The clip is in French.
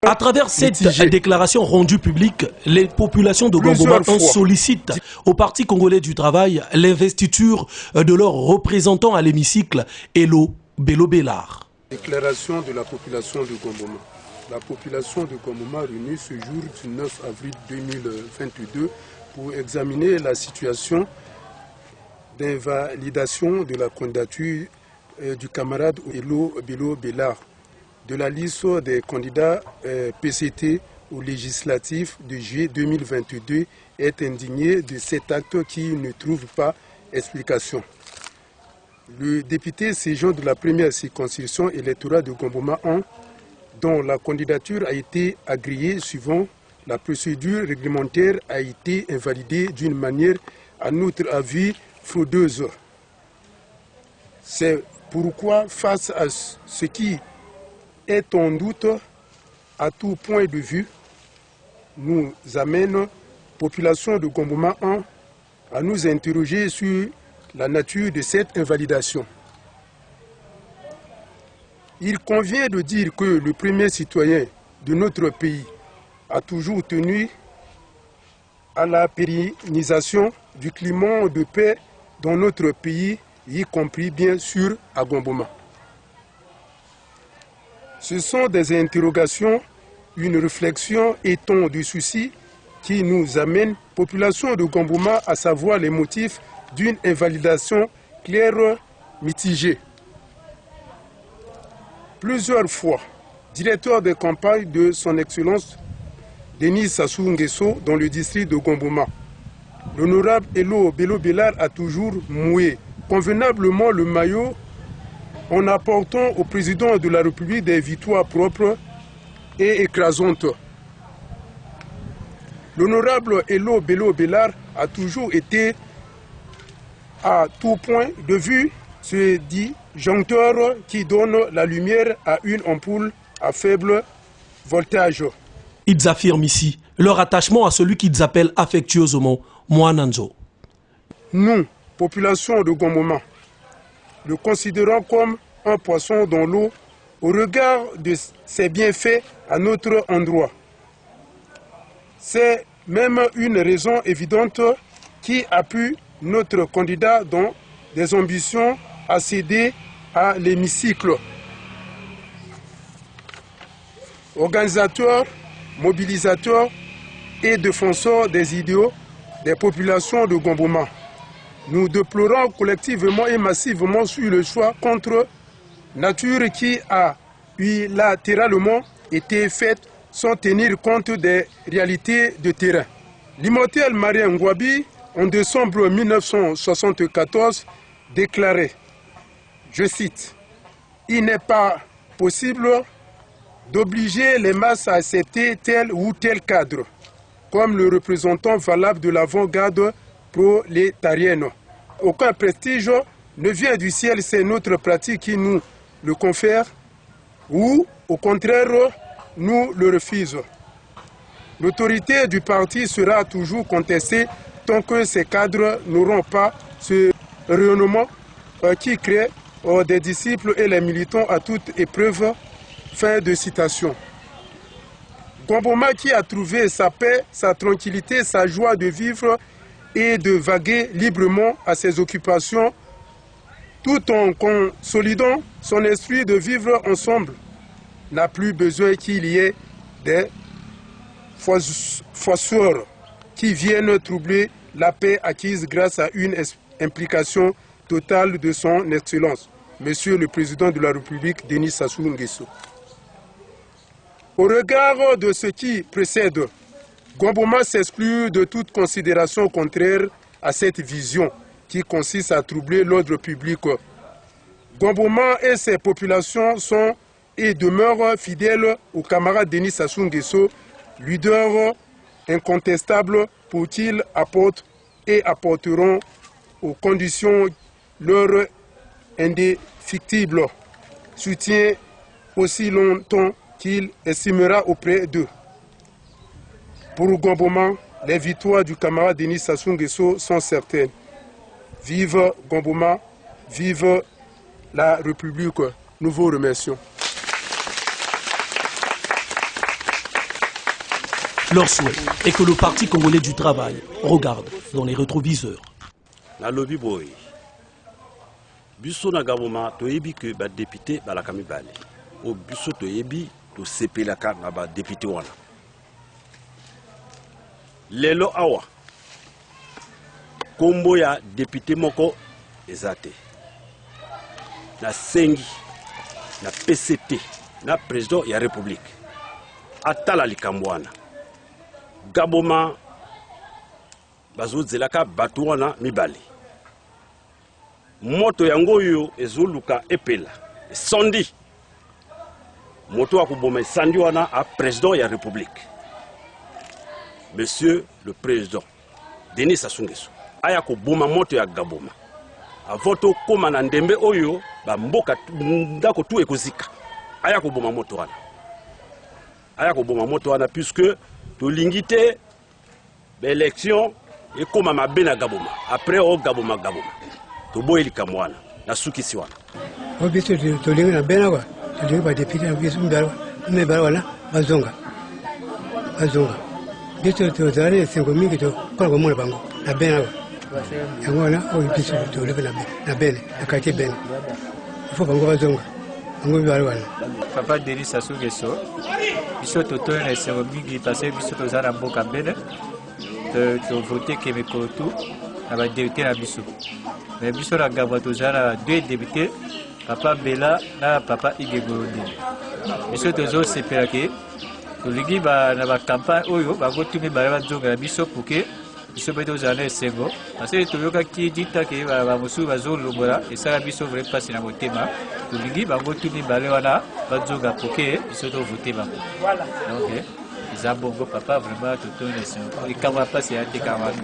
À travers cette déclaration rendue publique, les populations de Gamboma sollicitent au Parti congolais du travail l'investiture de leur représentant à l'hémicycle, Elo Bello Bellard. Déclaration de la population de Gamboma. La population de Gamboma réunie ce jour du 9 avril 2022 pour examiner la situation d'invalidation de la candidature du camarade Elo Bello Bellard de la liste des candidats PCT aux législatives de juillet 2022 est indigné de cet acte qui ne trouve pas explication. Le député ségeant de la première circonscription électorale de Gamboma 1, dont la candidature a été agréée suivant la procédure réglementaire, a été invalidée d'une manière, à notre avis, fraudeuse. C'est pourquoi, face à ce qui est en doute à tout point de vue, nous amène, population de Gamboma 1, à nous interroger sur la nature de cette invalidation. Il convient de dire que le premier citoyen de notre pays a toujours tenu à la pérennisation du climat de paix dans notre pays, y compris bien sûr à Gamboma. Ce sont des interrogations, une réflexion étant du souci qui nous amène, population de Gamboma, à savoir les motifs d'une invalidation claire, mitigée. Plusieurs fois, directeur de campagne de son Excellence Denis Sassou Nguesso dans le district de Gamboma, l'honorable Elo Bello Bellard a toujours mouillé convenablement le maillot en apportant au président de la République des victoires propres et écrasantes. L'honorable Elo Bello Bellard a toujours été à tout point de vue ce disjoncteur qui donne la lumière à une ampoule à faible voltage. Ils affirment ici leur attachement à celui qu'ils appellent affectueusement Mwananzo. Nous, population de Gamboma, le considérons comme un poisson dans l'eau au regard de ses bienfaits à notre endroit. C'est même une raison évidente qui appuie notre candidat dans des ambitions à céder à l'hémicycle. Organisateur, mobilisateur et défenseur des idéaux des populations de Gamboma, nous déplorons collectivement et massivement sur le choix contre nature qui a unilatéralement été faite sans tenir compte des réalités de terrain. L'immortel Marien Ngouabi, en décembre 1974, déclarait, je cite, « Il n'est pas possible d'obliger les masses à accepter tel ou tel cadre, comme le représentant valable de l'avant-garde prolétarienne. Aucun prestige ne vient du ciel, c'est notre pratique qui nous le confère, ou au contraire, nous le refusons. L'autorité du parti sera toujours contestée tant que ces cadres n'auront pas ce rayonnement qui crée des disciples et les militants à toute épreuve. » Fin de citation. Gamboma qui a trouvé sa paix, sa tranquillité, sa joie de vivre et de vaguer librement à ses occupations, tout en consolidant son esprit de vivre ensemble, n'a plus besoin qu'il y ait des forceurs qui viennent troubler la paix acquise grâce à une implication totale de son Excellence, Monsieur le Président de la République, Denis Sassou Nguesso. Au regard de ce qui précède, Gamboma s'exclut de toute considération contraire à cette vision qui consiste à troubler l'ordre public. Gamboma et ses populations sont et demeurent fidèles au camarade Denis Sassou Nguesso, leader incontestable pour qu'ils apportent et apporteront aux conditions leur indéfectible soutien aussi longtemps qu'il estimera auprès d'eux. Pour Gamboma, les victoires du camarade Denis Sassou Nguesso sont certaines. Vive Gamboma, vive la République. Nous vous remercions. Leur souhait est que le Parti congolais du travail regarde dans les rétroviseurs. Na lobby boy. Biso na gaboma toyebi que ba député balaka mibale. O biso toyebi to sepelaka na ba député wana. Lelo awa. Kombo ya député moko ezate. Na sengi na PCT na président ya république. Atala likambo wana. Gaboma bazo zelaka batu wana mibale. Moto yango yo ezoluka epela. Sondi. Moto akuboma sandi wana a président ya république. Monsieur le président Denis Sassou Nguesso aya koboma moto ya Gaboma. Avoto koma na ndembe oyo ba mboka ndako tu ekozika. Aya koboma moto wana. Aya koboma moto wana puisque to lingité l'élection et comme ma bena Gaboma après au Gaboma to boyeli kamwana na sukisi wana o biso to lingi na bena kwa to lingi ba député na biso mbara wana bazonga biso to zare sengo mingi to kwa mona bango na bena kwa yango wana o biso to lingi na bena na kati bena il faut bango bazonga bango mbara wana papa Denis Sassou Nguesso biso to to na sengo mingi passer biso to zara mboka bena de voter que mes tout avec député à Bissou. Mais Bissou a gagné deux députés, papa Bella et papa Igegorodi. Bissou toujours c'est perqué. Le ligi va dans la campagne oyo va continuer à jouer Bissou pour que Bissou peut aux années second. Parce que tout le monde qui dit que va Bissou va jouer le bola et ça Bissou va passer dans le thème. Le ligi va continuer à jouer pour que Bissou doit voter. Voilà. Donc, Zabongo papa vraiment tout le monde et quand on va passer à tes camarades.